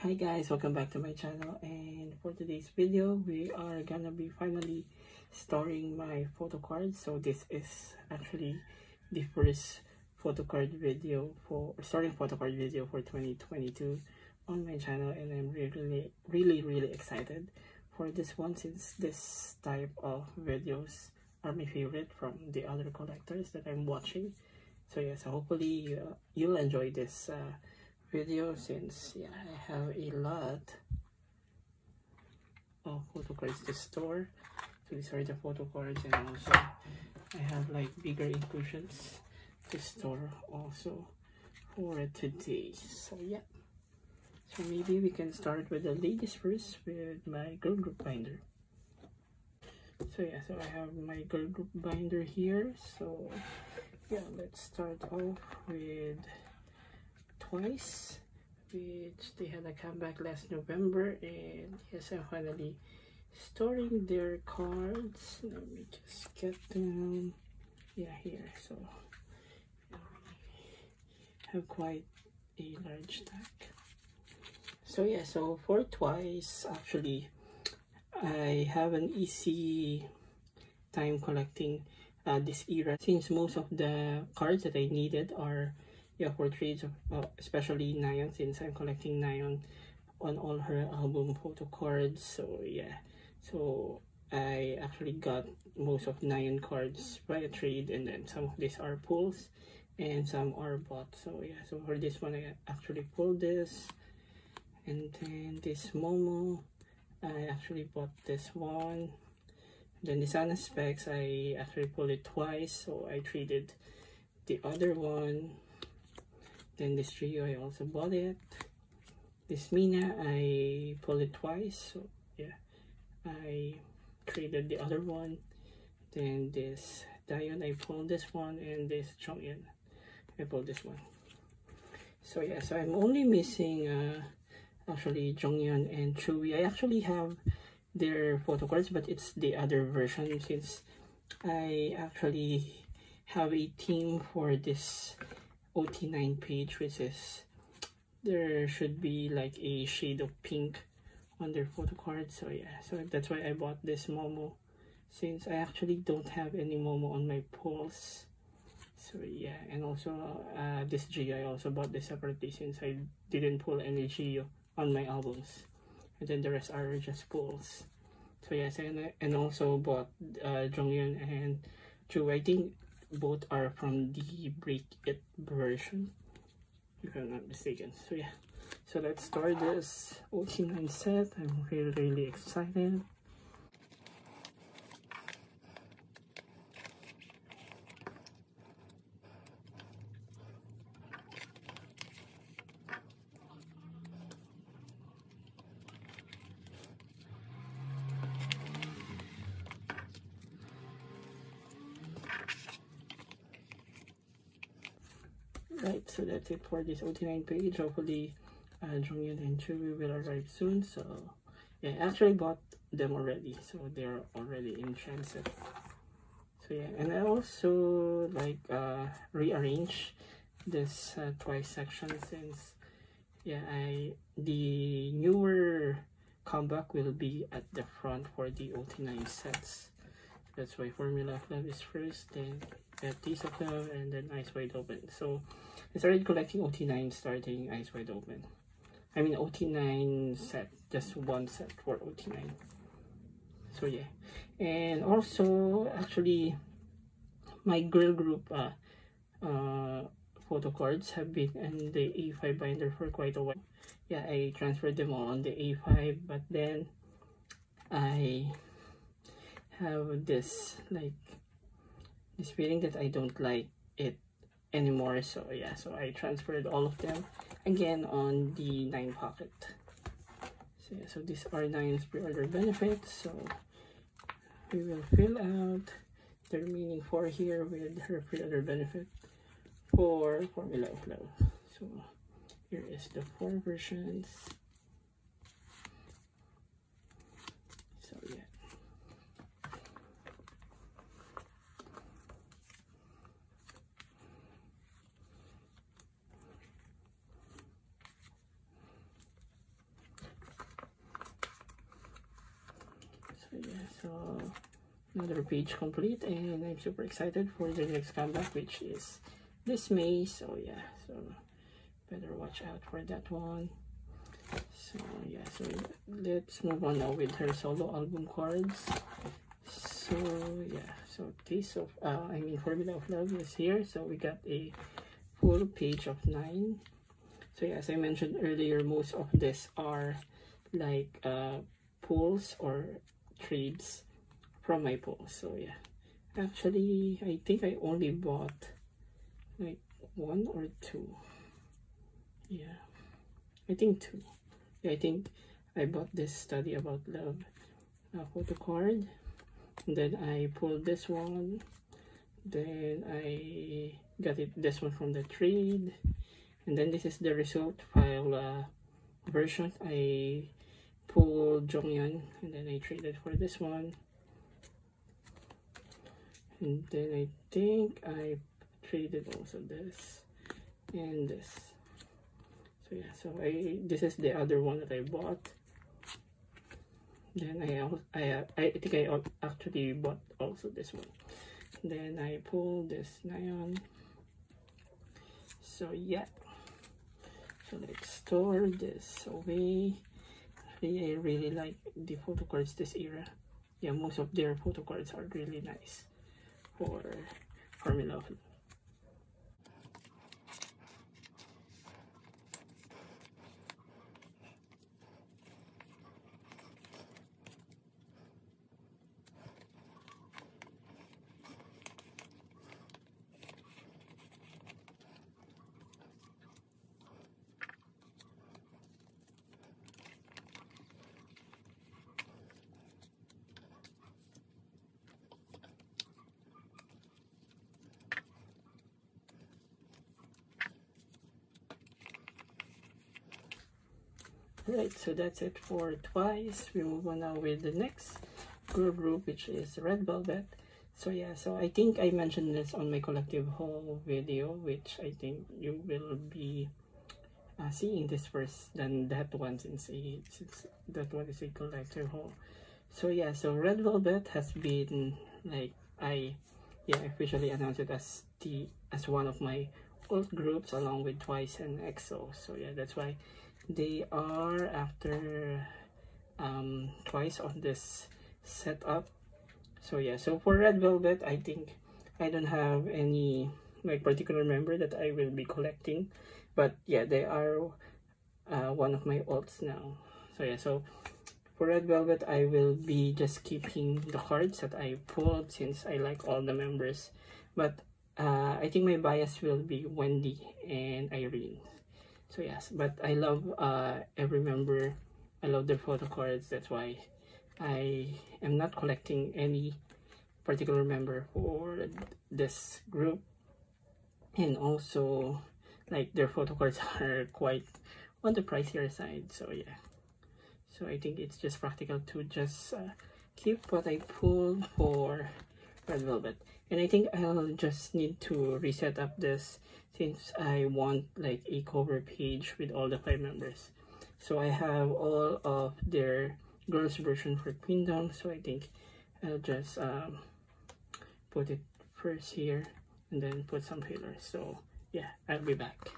Hi guys, welcome back to my channel, and for today's video we are gonna be finally storing my photo cards. So this is actually the first photo card video for storing photo card video for 2022 on my channel, and I'm really excited for this one, since this type of videos are my favorite from the other collectors that I'm watching. So yeah, so hopefully you'll enjoy this video, since yeah, I have a lot of photo cards to store. So these are the photo cards, and also I have like bigger inclusions to store also for today. So yeah, so maybe we can start with the ladies first with my girl group binder. So yeah, so I have my girl group binder here. So yeah, let's start off with TWICE, which they had a comeback last November, and yes, I'm finally storing their cards. Let me just get them. Yeah, here. So I have quite a large stack. So yeah, so for TWICE, actually I have an easy time collecting this era, since most of the cards that I needed are for trades of especially Nayeon, since I'm collecting Nayeon on all her album photo cards. So yeah, so I actually got most of Nayeon cards via trade, and then some of these are pulls and some are bought. So yeah, so for this one I actually pulled this, and then this Momo I actually bought this one. Then the Sana Specs I actually pulled it twice, so I traded the other one. Then this trio I also bought it. This Mina I pulled it twice, so yeah, I traded the other one. Then this Dayon I pulled this one, and this Chonghyun I pulled this one. So yeah, so I'm only missing actually Jonghyun and Chewy. I actually have their photo cards, but it's the other version, since I actually have a theme for this OT9 page, which is there should be like a shade of pink on their photo card. So yeah, so that's why I bought this Momo, since I actually don't have any Momo on my pulls. So yeah, and also this Geo I also bought this separately, since I didn't pull any Geo on my albums, and then the rest are just pulls. So yes, and also bought Jonghyun and Chu. I think both are from the Break It version, if I'm not mistaken. So yeah, so let's start this OT9 set. I'm really excited. Right, so that's it for this OT9 page. Hopefully Jonghyun and Chewy will arrive soon. So yeah, I actually bought them already, so they're already in transit. So yeah, and I also like rearrange this TWICE section, since yeah, the newer comeback will be at the front for the OT9 sets. That's why Formula of Love is first, then Taste of Love, and then Eyes Wide Open. So I started collecting OT9 starting Eyes Wide Open. I mean OT9 set, just one set for OT9. So yeah, and also actually my girl group photo cards have been in the A5 binder for quite a while. Yeah, I transferred them all on the A5, but then I have this feeling that I don't like it anymore. So yeah, so I transferred all of them again on the 9 pocket. So yeah, so these are 9's pre-order benefits. So we will fill out the remaining 4 here with her pre-order benefit for Formula of Love. So here is the 4 versions. So yeah. So another page complete, and I'm super excited for the next comeback, which is this May. So yeah, so better watch out for that one. So yeah, so let's move on now with her solo album cards. So yeah, so Taste of Formula of Love is here. So we got a full page of 9. So yeah, as I mentioned earlier, most of this are like pulls or trades from my pulls. So yeah, actually I think I only bought like 1 or 2. Yeah, I think 2. Yeah, I think I bought this Study About Love photo card, and then I pulled this one, then I got this one from the trade, and then this is the result file version. I pulled Jonghyun, and then I traded for this one, and then I think I traded also this and this. So yeah, so this is the other one that I bought. Then I think I actually bought also this one. Then I pulled this Nyan. So yeah, so let's store this away. I really like the photo cards this era. Yeah, most of their photo cards are really nice for Formula of Love. Alright, so that's it for Twice. We move on now with the next girl group, which is Red Velvet. So yeah, so I think I mentioned this on my collective haul video, which I think you will be seeing this first than that one, since that one is a collective haul. So yeah, so Red Velvet has been like I officially announced it as one of my old groups along with Twice and EXO. So yeah, that's why they are after Twice on this setup. So yeah, so for Red Velvet, I think I don't have any like particular member that I will be collecting, but yeah, they are one of my alts now. So yeah, so for Red Velvet, I will be just keeping the cards that I pulled since I like all the members, but I think my bias will be Wendy and Irene. So yes, but I love every member. I love their photo cards. That's why I am not collecting any particular member for this group. And also, like, their photo cards are quite on the pricier side. So yeah, so I think it's just practical to just keep what I pulled for Red Velvet. And I think I'll just need to reset up this since I want like a cover page with all the 5 members. So I have all of their girls version for Queendom, so I think I'll just put it first here and then put some fillers. So yeah, I'll be back.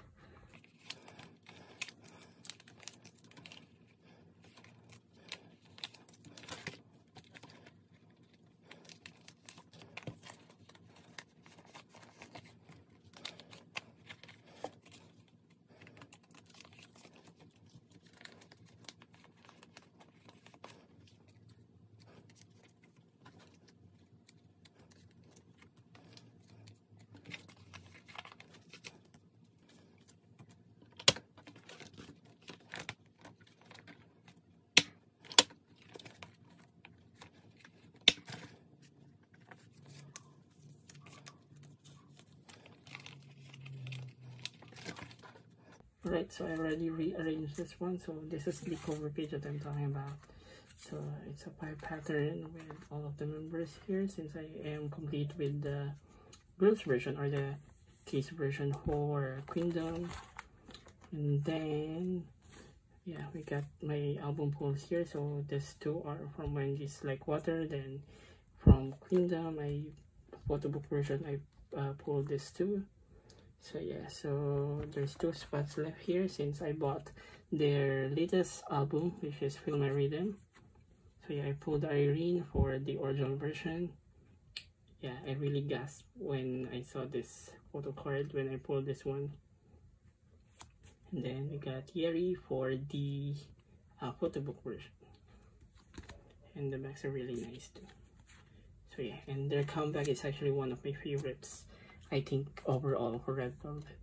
Right, so I already rearranged this one. So this is the cover page that I'm talking about. So it's a pie pattern with all of the members here, since I am complete with the girls version or the case version for Queendom. And then yeah, we got my album pulls here. So these two are from when it's like water. Then from Kingdom, my photo book version, I pulled this too. So yeah, so there's 2 spots left here since I bought their latest album, which is Feel My Rhythm. So yeah, I pulled Irene for the original version. Yeah, I really gasped when I saw this photo card when I pulled this one. And then we got Yeri for the photo book version. And the backs are really nice too. So yeah, and their comeback is actually one of my favorites, I think, overall for Red Velvet.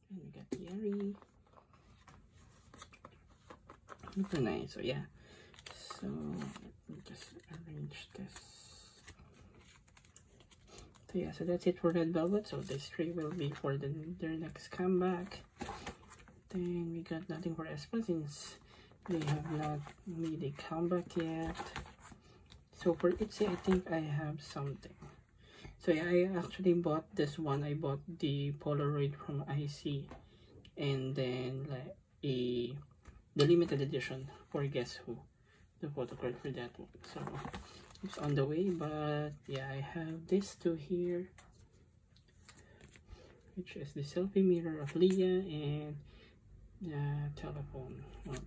And we got Yeri. Super nice. So yeah, so let me just arrange this. So yeah, so that's it for Red Velvet. So this 3 will be for their next comeback. Then we got nothing for aespa since they have not made a comeback yet. So for ITZY, I think I have something. So yeah, I actually bought this one. I bought the Polaroid from ITZY, and then like the limited edition for Guess Who, the photo card for that one. So it's on the way, but yeah, I have this two here, which is the selfie mirror of Leah and the telephone one.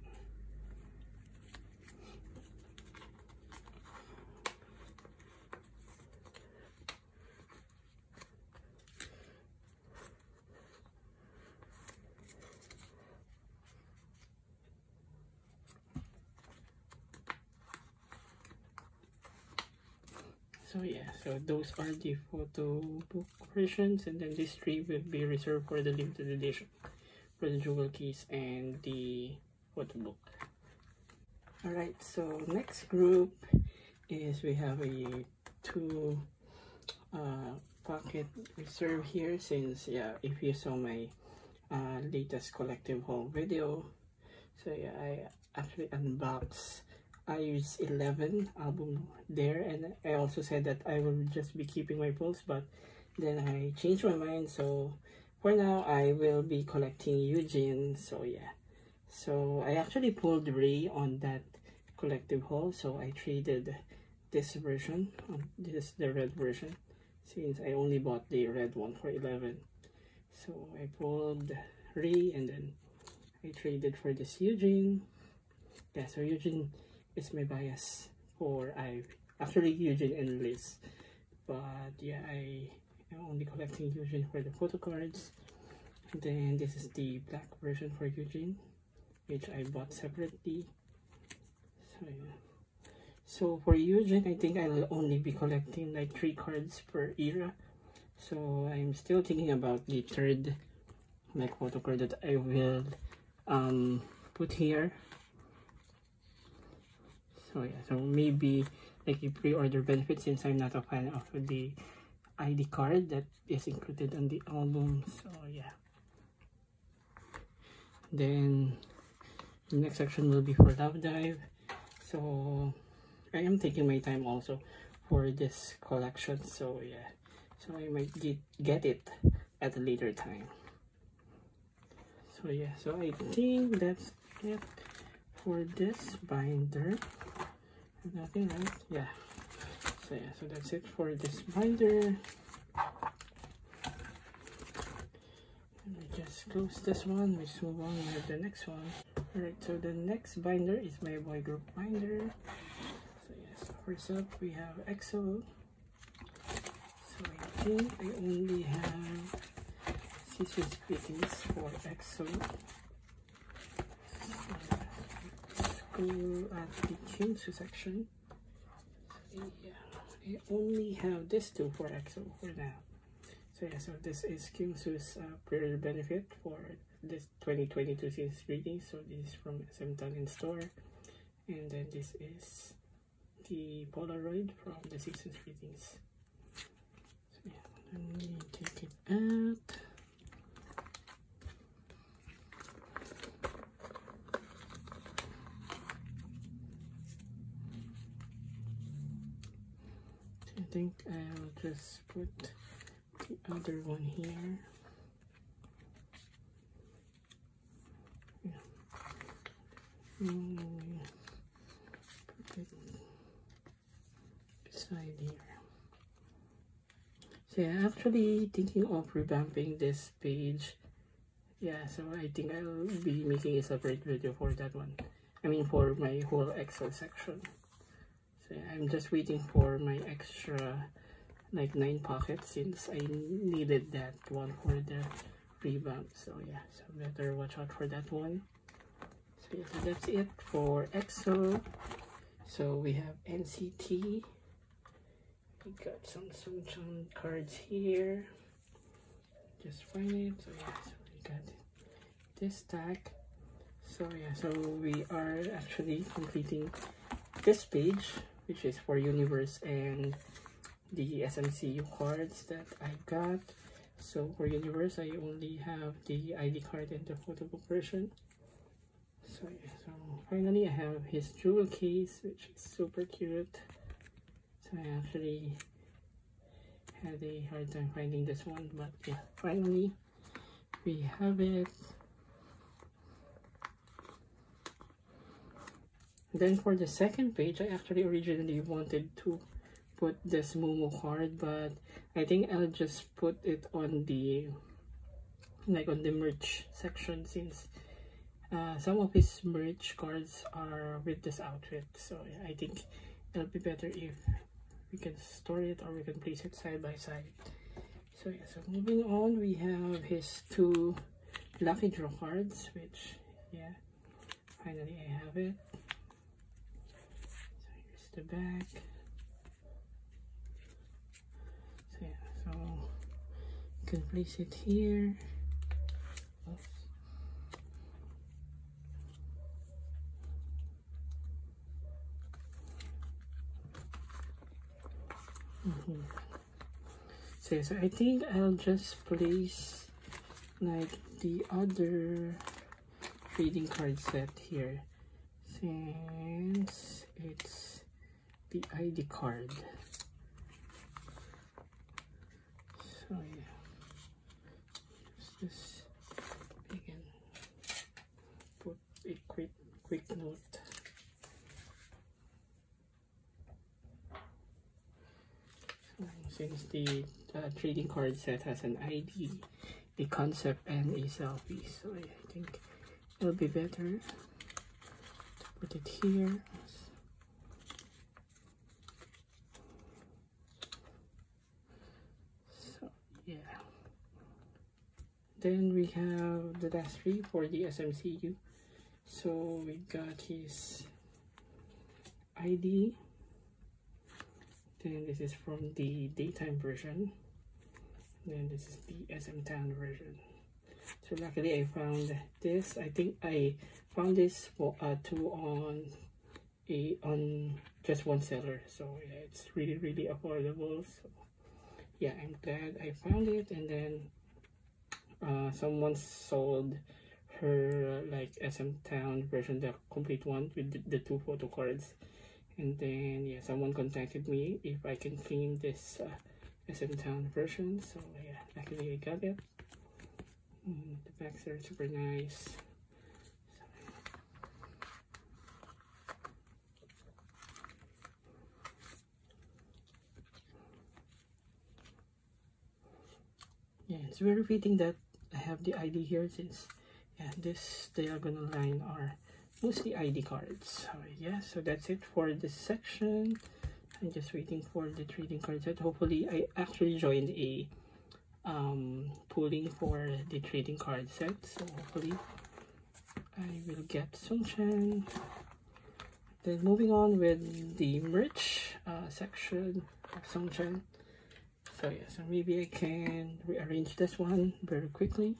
So yeah, so those are the photo book versions, and then these 3 will be reserved for the limited edition for the jewel case and the photo book. Alright, so next group is we have a 2 pocket reserve here, since yeah, if you saw my latest collective haul video, so yeah, I actually unboxed ITZY 11 album there, and I also said that I will just be keeping my pulls, but then I changed my mind. So for now I will be collecting Eugene. So yeah, so I actually pulled Ray on that collective haul, so I traded this version, this is the red version, since I only bought the red one for 11. So I pulled Ray, and then I traded for this Eugene. Yeah, so Eugene is my bias for actually Eugene and Liz, but yeah, I am only collecting Eugene for the photo cards. Then this is the black version for Eugene, which I bought separately. So yeah, so for Eugene, I think I'll only be collecting like 3 cards per era. So I'm still thinking about the 3rd like photo card that I will put here. So yeah, so maybe like a pre-order benefit, since I'm not a fan of the ID card that is included on the album. So yeah, then the next section will be for Love Dive. So I am taking my time also for this collection. So yeah, so I might get it at a later time. So yeah, so I think that's it for this binder. Nothing, right? Yeah. So yeah, so that's it for this binder. Let me just close this one. Let's move on with the next one. Alright, so the next binder is my boy group binder. So yes, first up we have EXO. So I think I only have season greetings for EXO. So let's go at the Kyungsu section. Yeah, I only have this 2 for EXO for now. So yeah, so this is Kyungsu's pre-order benefit for this 2022 season greetings. So this is from SM Talent Store, and then this is the Polaroid from the season greetings. So yeah, let me take it out. I think I'll just put the other one here. Yeah. Put it beside here. So yeah, actually thinking of revamping this page. Yeah, so I think I'll be making a separate video for that one. I mean for my whole Excel section. So yeah, I'm just waiting for my extra like 9 pockets since I needed that one for the revamp. So yeah, so better watch out for that one. So yeah, so that's it for Excel. So we have NCT. We got some cards here. Just find it. So yeah, so we got this stack. So yeah, so we are actually completing this page, which is for Universe and the SMCU cards that I got. So for Universe, I only have the ID card and the photobook version. So yeah, so finally I have his jewel case, which is super cute. So I actually had a hard time finding this one, but yeah, finally we have it. Then for the second page, I actually originally wanted to put this Momo card, but I think I'll just put it on the on the merch section, since some of his merch cards are with this outfit. So yeah, I think it'll be better if we can store it or we can place it side by side. So yeah, so moving on, we have his 2 lucky draw cards, which yeah, finally I have it. So here's the back. So yeah, so you can place it here. So I think I'll just place like the other trading card set here, since it's the ID card. So yeah, just we can put a quick note. Since the trading card set has an ID, a concept, and a selfie, so I think it'll be better to put it here. So yeah, then we have the last 3 for the SMCU. So we got his ID. Then this is from the daytime version. Then this is the SM Town version. So luckily I found this. I think I found this for 2 on just one seller. So yeah, it's really affordable. So yeah, I'm glad I found it. And then someone sold her like SM Town version, the complete one with the 2 photo cards. And then yeah, someone contacted me if I can claim this SM Town version. So yeah, luckily I got it. The backs are super nice. Yeah, it's very fitting that I have the ID here, since yeah, this diagonal line are mostly ID cards. So yeah, so that's it for this section. I'm just waiting for the trading card set. Hopefully, I actually joined a pooling for the trading card set, so hopefully I will get Sungchan. Then moving on with the merch section of Sungchan. So yeah, so maybe I can rearrange this one very quickly.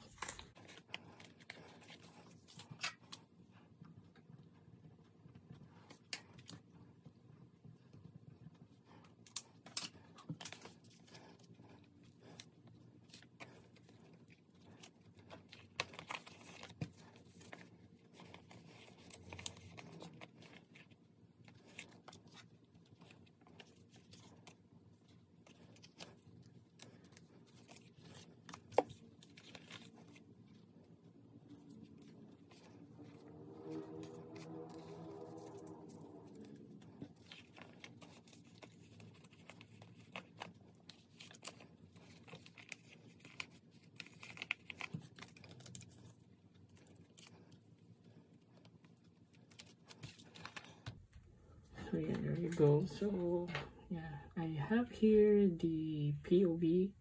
So yeah, there you go. So yeah, I have here the POB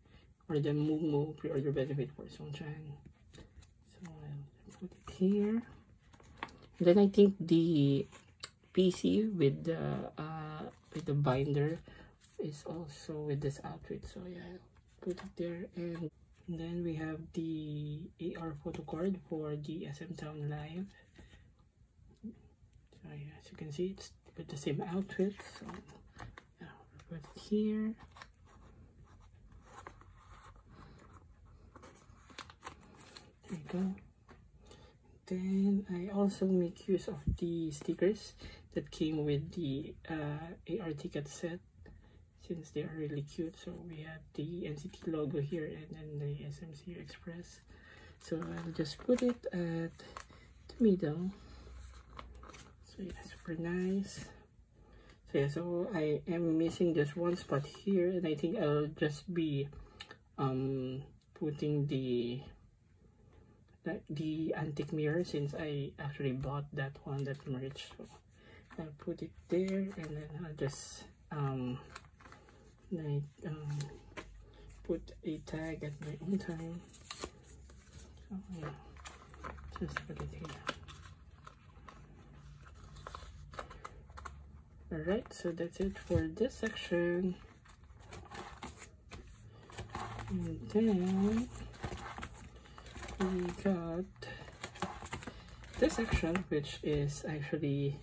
or the Mumu pre-order benefit for Songchan. So I'll put it here. And then I think the PC with the binder is also with this outfit. So yeah, I'll put it there. And then we have the AR photo card for the SM Town Live. So yeah, as you can see, it's with the same outfit. So yeah, I'll put it here. There you go. Then I also make use of the stickers that came with the AR ticket set, since they are really cute. So we have the NCT logo here and then the SMC Express. So I'll just put it at the middle. So yeah, super nice. So yeah, so I am missing just one spot here, and I think I'll just be putting the antique mirror, since I actually bought that one, that merch. So I'll put it there, and then I'll just put a tag at my own time. So yeah, just put it here. Alright, so that's it for this section. And then we got this section, which is actually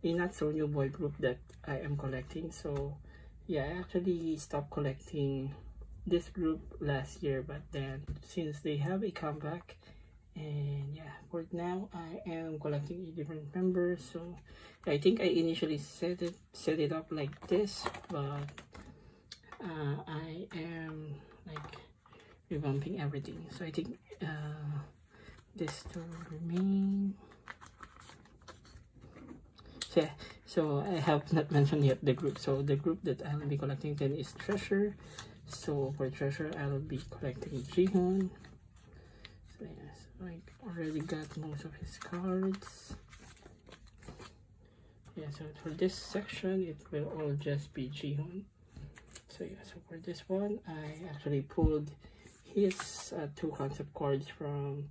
a not so new boy group that I am collecting. So yeah, I actually stopped collecting this group last year, but then since they have a comeback, and yeah, for now I am collecting a different member. So I think I initially set it up like this, but I am like revamping everything. So I think this to remain. So, yeah, so I have not mentioned yet the group. So the group that I'll be collecting then is Treasure. So for Treasure, I'll be collecting Jihoon. So yes, I already got most of his cards. Yeah, so for this section, it will all just be Jihoon. So yeah, so for this one, I actually pulled his two concept cards from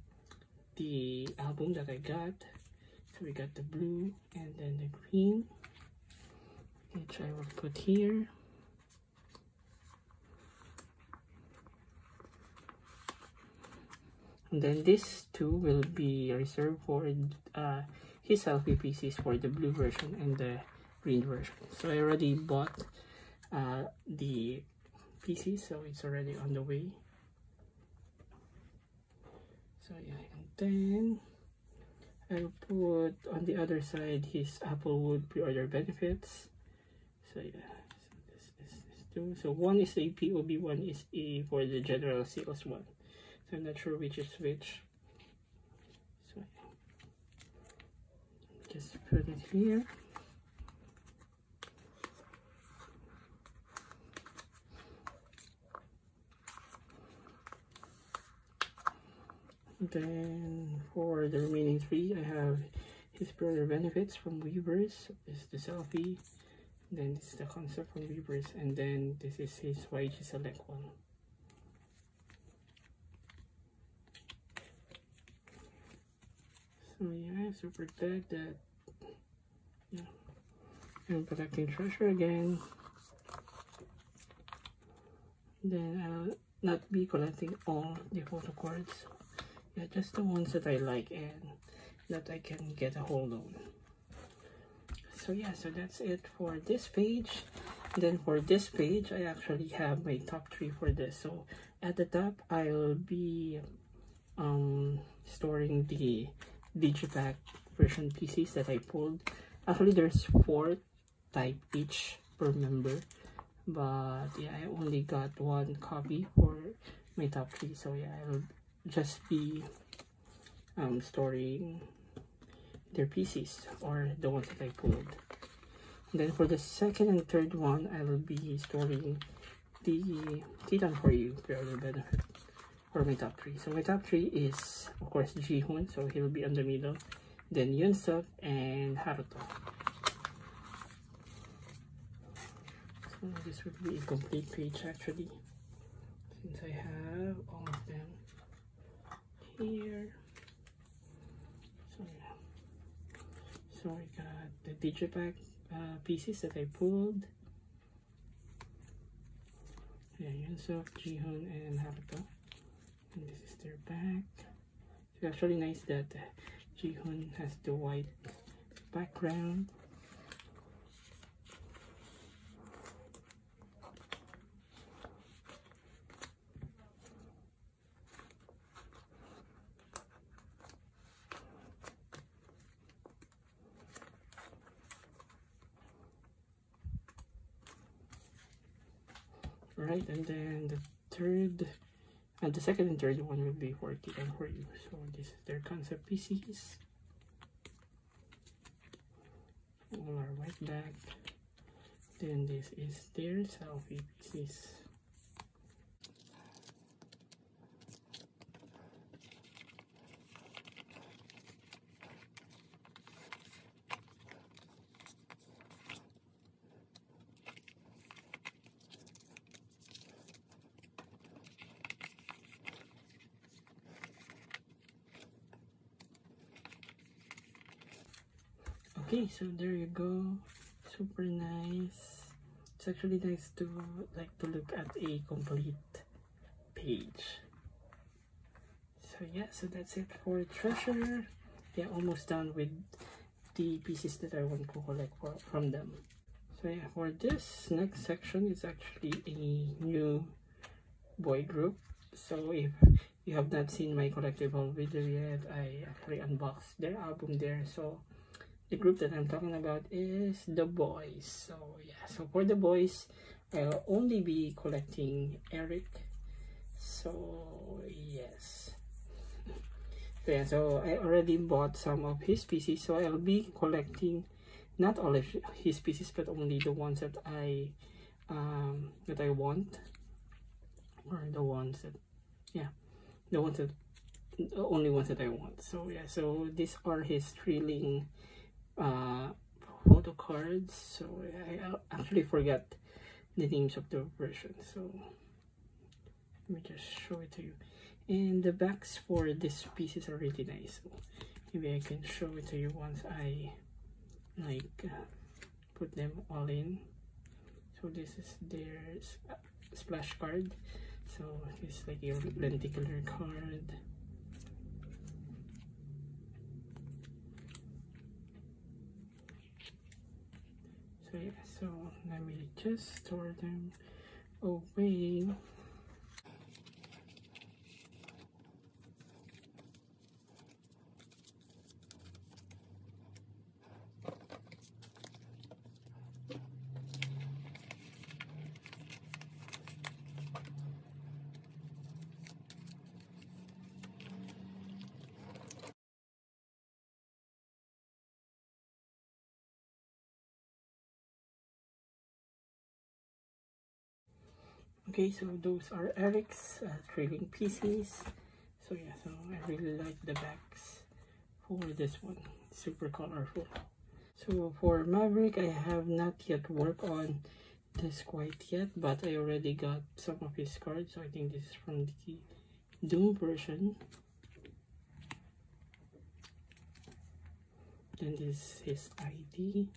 the album that I got. So we got the blue and then the green, which I will put here. And then these two will be reserved for his selfie PCs for the blue version and the green version. So I already bought the PC, so it's already on the way. So yeah, and then I'll put on the other side his Applewood pre-order benefits. So yeah, so this is two. So one is a POB, one is a for the general sales one. So I'm not sure which is which. So yeah, just put it here. Then for the remaining three, I have his pre-order benefits from Weavers. This is the selfie, then this is the concept from Weavers, and then this is his YG Select one. So yeah, super glad that yeah, I'm collecting Treasure again. Then I'll not be collecting all the photo cards. Yeah, just the ones that I like and that I can get a hold on. So yeah, so that's it for this page. Then for this page, I actually have my top 3 for this. So at the top, I'll be storing the Digipack version PCs that I pulled. Actually, there's 4 type each per member, but yeah, I only got 1 copy for my top 3. So yeah, I'll just be storing their PCs or the ones that I pulled. And then for the second and third one, I will be storing the Titan for You pre-order benefit for my top 3. So my top 3 is of course Jihoon, so he'll be on the middle. Then Yunsuk and Haruto. This would be a complete page actually, since I have all of them here. So yeah, so I got the digipack pieces that I pulled. Yeah, Yunsook, Jihoon, and Haruto. And this is their back. It's actually nice that Jihoon has the white background. Right, and then the second and third one will be for Kita and for you. So this is their concept pieces. All are white back. Then this is their selfie pieces. Okay, so there you go. Super nice. It's actually nice to look at a complete page. So yeah, so that's it for Treasure. Yeah, almost done with the pieces that I want to collect from them. So yeah, for this next section is actually a new boy group. So if you have not seen my collectible video yet, I actually unboxed their album there. So the group that I'm talking about is the BOYZ. So yeah, so for the BOYZ, I'll only be collecting Eric. So yes. So yeah, so I already bought some of his pieces, so I'll be collecting not all of his pieces, but only the ones that I want, or the ones that, yeah, the only ones that I want. So yeah, so these are his thrilling photo cards. So I actually forgot the names of the version, so let me just show it to you. And the backs for these pieces are really nice, so maybe I can show it to you once I put them all in. So this is their splash card. So it's like a lenticular card. So yeah, so let me just store them away. Okay, so those are Eric's thrilling pieces. So yeah, so I really like the backs for this one. Super colorful. So for Maverick, I have not yet worked on this quite yet, but I already got some of his cards. So I think this is from the Doom version. Then this is his ID.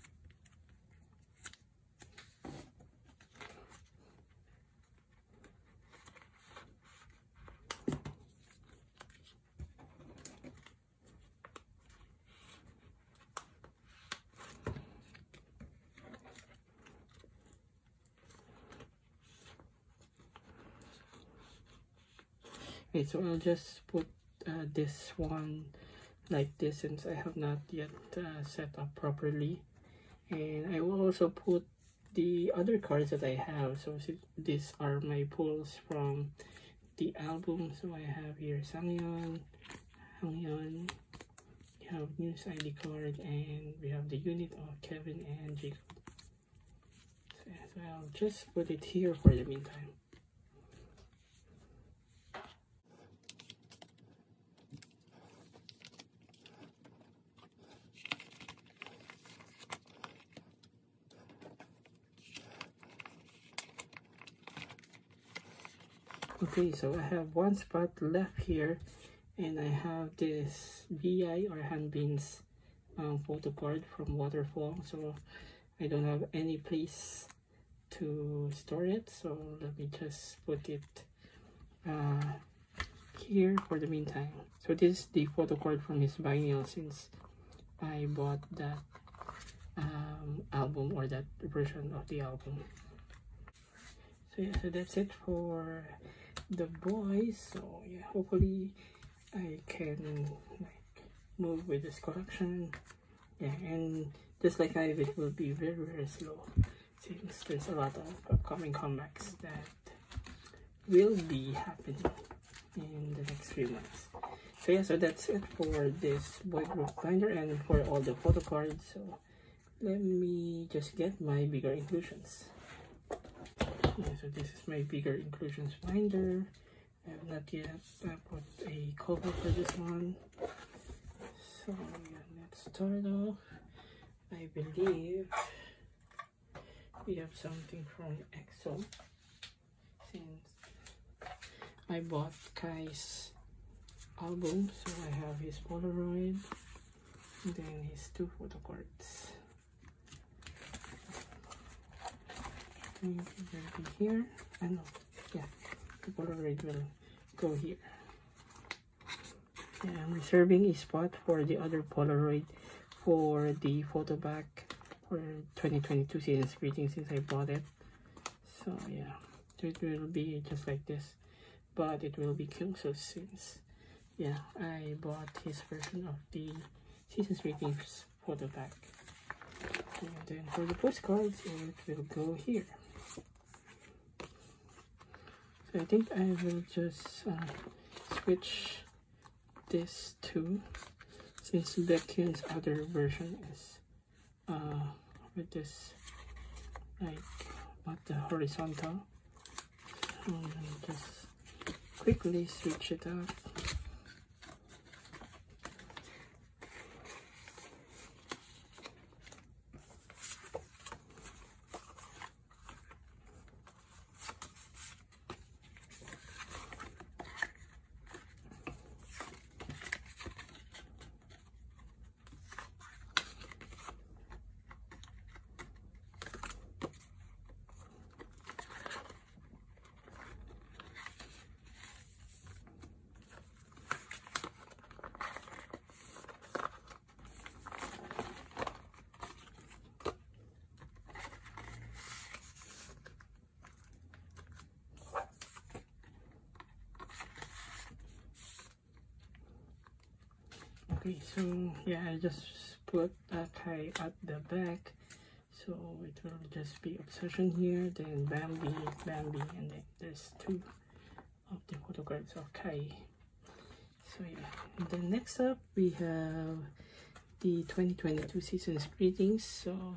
Okay, so I'll just put this one like this, since I have not yet set up properly. And I will also put the other cards that I have. So these are my pulls from the album. So I have here Sangyeon, Hangyeon, we have News ID card, and we have the unit of Kevin and Jacob. So I'll just put it here for the meantime. Okay, so I have one spot left here, and I have this BI or Hanbin's photo card from Waterfall, so I don't have any place to store it, so let me just put it here for the meantime. So this is the photo card from his vinyl, since I bought that album, or that version of the album. So yeah, so that's it for the BOYZ. So yeah, hopefully I can like move with this collection. Yeah, and just like ITZY, it will be very slow, since there's a lot of upcoming comebacks that will be happening in the next few months. So yeah, so that's it for this boy group binder and for all the photo cards. So let me just get my bigger inclusions. Yeah, so this is my bigger inclusions binder. I have not yet put a cover for this one. So yeah, let's start off. I believe we have something from EXO, since I bought Kai's album, so I have his Polaroid, and then his 2 photo cards. It will be here. I know, yeah, the Polaroid will go here. Yeah, I'm reserving a spot for the other Polaroid for the photo back for 2022 Season's Greetings, since I bought it. So yeah, it will be just like this, but it will be Kyungso's, since yeah, I bought his version of the Season's Greetings photo pack. And then for the postcards, it will go here. So I think I will just switch this to, since Baekhyun's other version is with this like not the horizontal. So let me just quickly switch it up. Okay, so yeah, I just put Kai at the back, so it will just be Obsession here, then Bambi, and then there's 2 of the photo cards of Kai. So yeah, and then next up we have the 2022 Season's Greetings. So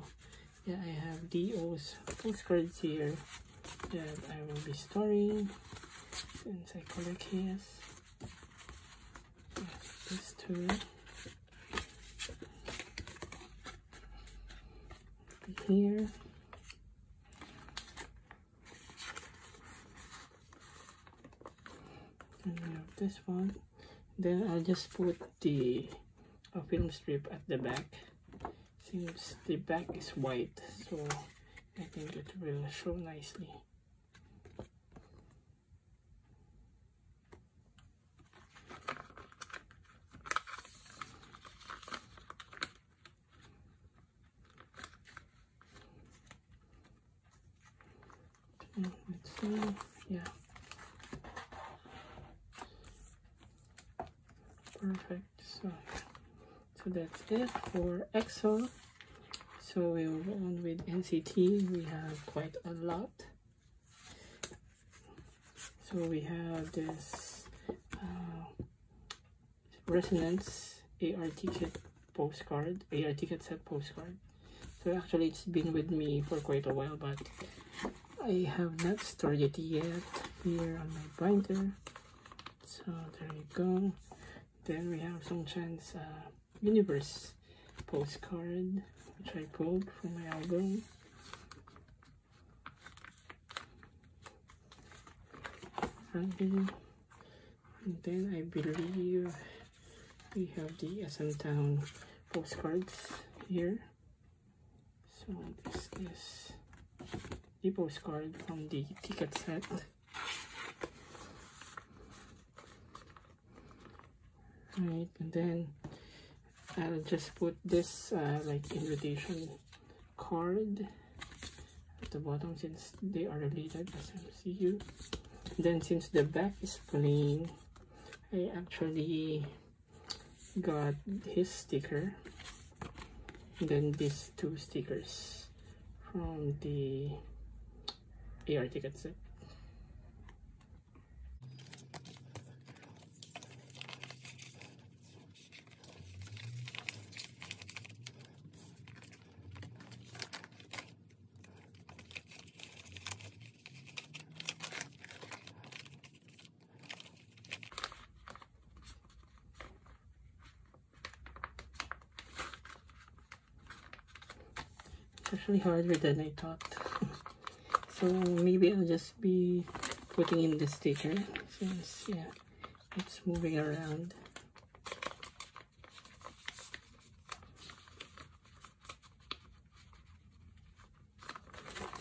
yeah, I have DO's postcards here that I will be storing, since I collect his. This 2. Here. And I have this one. Then I'll just put the film strip at the back, since the back is white, so I think it will show nicely. Let's see, yeah, perfect. So that's it for EXO. So we'll go on with NCT. We have quite a lot. So we have this Resonance AR ticket postcard, AR ticket set postcard. So actually it's been with me for quite a while, but I have not stored it yet here on my binder. So there you go. Then we have some chance Universe postcard, which I pulled from my album. friendly. And then I believe we have the SM Town postcards here. So this is the postcard from the ticket set. Right, and then I'll just put this like invitation card at the bottom since they are related as MCU. Then since the back is plain, I actually got his sticker and then these two stickers from the AR ticket set. It's actually harder than I thought. So maybe I'll just be putting in the sticker since yeah, it's moving around.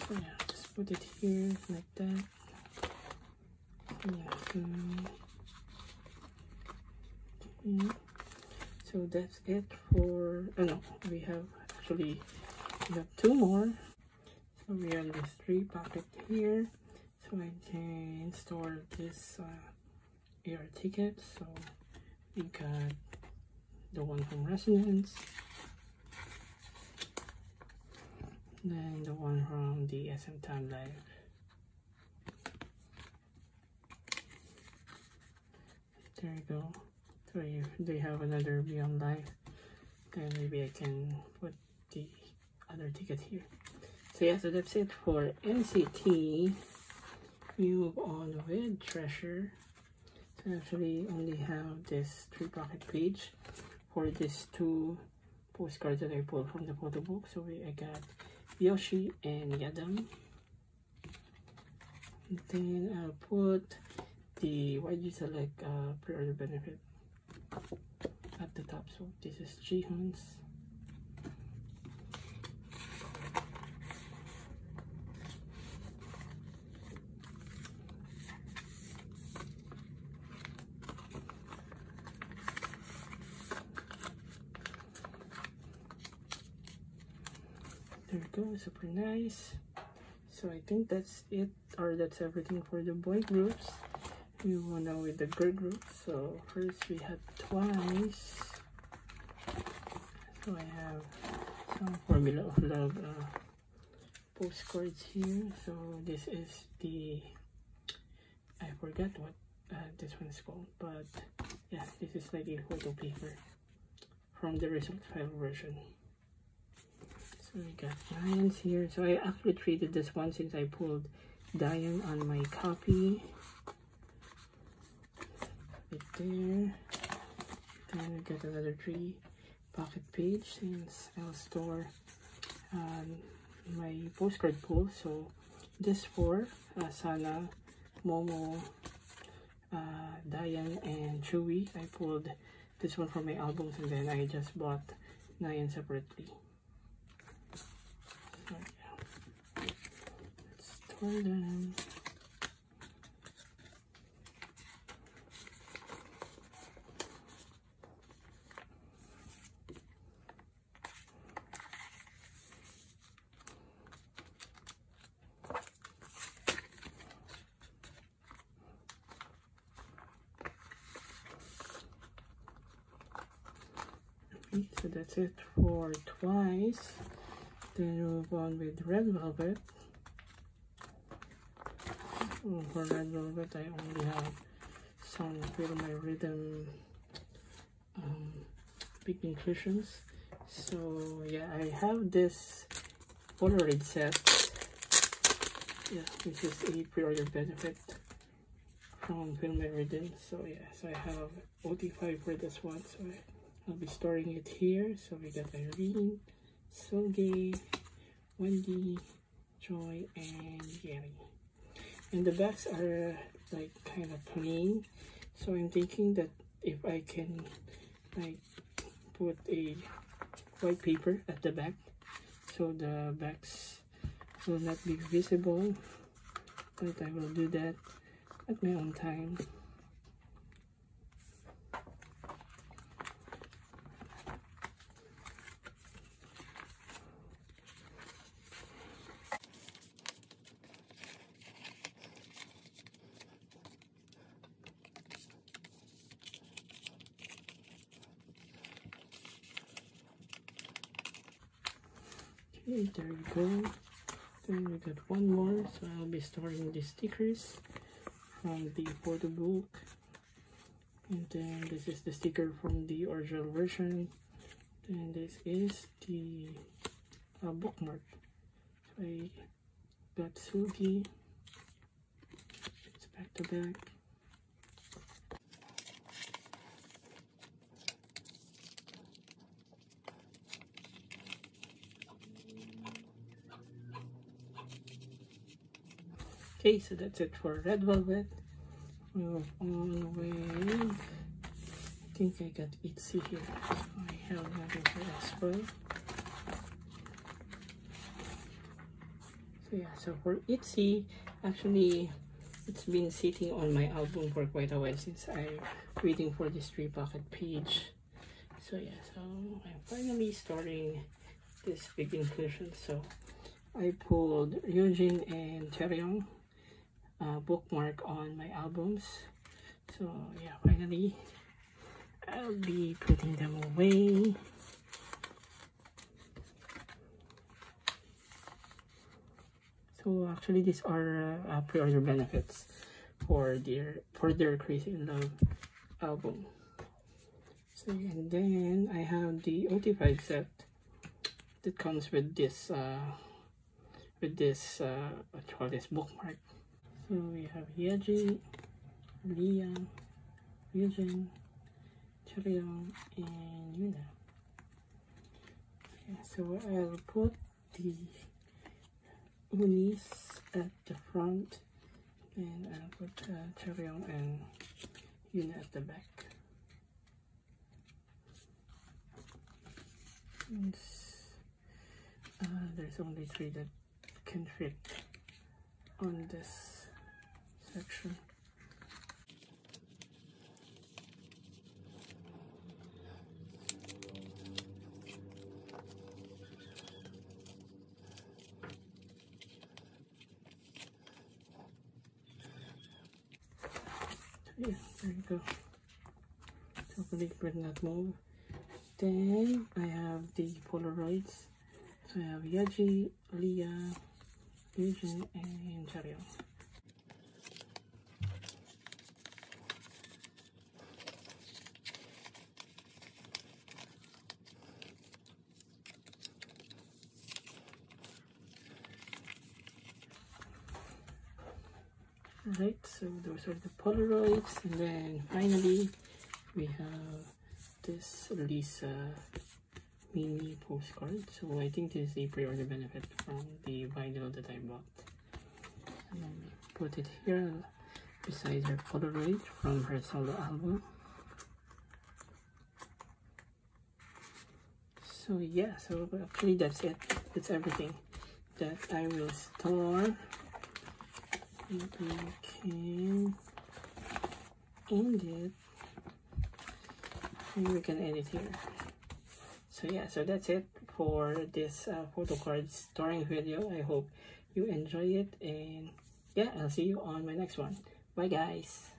So yeah, just put it here like that. Yeah. Okay. So that's it for. Oh no, we have two more. So we have this 3 pocket here, so I can store this AR ticket. So we got the one from Resonance, then the one from the SM Town Live. There you go. So they have another Beyond Live, then maybe I can put the other ticket here. So yeah, so that's it for NCT. We move on with Treasure. So I actually only have this 3 pocket page for these 2 postcards that I pulled from the photo book. So I got Yoshi and Yadam. And then I'll put the YG Select pre-order benefit at the top. So this is Jihoon's. There we go, super nice. So I think that's it, or that's everything for the boy groups. We go now with the girl group. So first we have Twice. So I have some Formula of Love postcards here. So this is the, I forgot what this one's called, but yeah, this is like a photo paper from the result file version. So we got Lions here. So I actually treated this one since I pulled Diane on my copy. Right there. Then we got another 3 pocket page since I'll store my postcard pull. So this 4, Sana, Momo, Diane, and Chewy. I pulled this one from my albums and then I just bought 9 separately. So yeah, let's store them. Okay, so that's it for Twice. Then move on with Red Velvet. For Red Velvet, I only have some Feel My Rhythm big inclusions. So yeah, I have this Polaroid set. Yeah, which is a pre-order benefit from Feel My Rhythm. So yeah, so I have OT5 for this one. So I'll be storing it here. So we got Irene, Solgay, Wendy, Joy, and Gary. and the backs are like kind of plain, so I'm thinking that if I can like put a white paper at the back so the backs will not be visible, but I will do that at my own time. Okay, there you go. Then we got one more, so I'll be storing the stickers from the photo book. And then this is the sticker from the original version. Then this is the bookmark. So I got Sugi. It's back to back. Okay, so that's it for Red Velvet. Move on with, I think I got ITZY here. So I have another here as well. So yeah, so for ITZY, actually, it's been sitting on my album for quite a while since I'm waiting for this 3-pocket page. So yeah, so I'm finally starting this big inclusion. So I pulled Ryujin and Chaeryeong bookmark on my albums. So yeah, finally I'll be putting them away. So actually these are pre-order benefits for their Crazy in Love album. So and then I have the OT5 set that comes with this what you call this, bookmark. So we have Yeji, Leah, Ryujin, Chaeryeong, and Yuna. Okay, so I'll put the unis at the front, and I'll put Chaeryeong and Yuna at the back. And, there's only 3 that can fit on this section. Yeah, there you go. Hopefully it will not move. Then I have the Polaroids. So I have Yeji, Leah, Ryujin, and Chaeryeong. Alright, so those are the Polaroids, and then finally we have this Lisa mini postcard. So I think this is a pre-order benefit from the vinyl that I bought. And then put it here beside her Polaroid from her solo album. So yeah, so actually that's it. That's everything that I will store. And we can end it, and we can edit here. So yeah, so that's it for this photo card storing video. I hope you enjoy it, and yeah, I'll see you on my next one. Bye guys.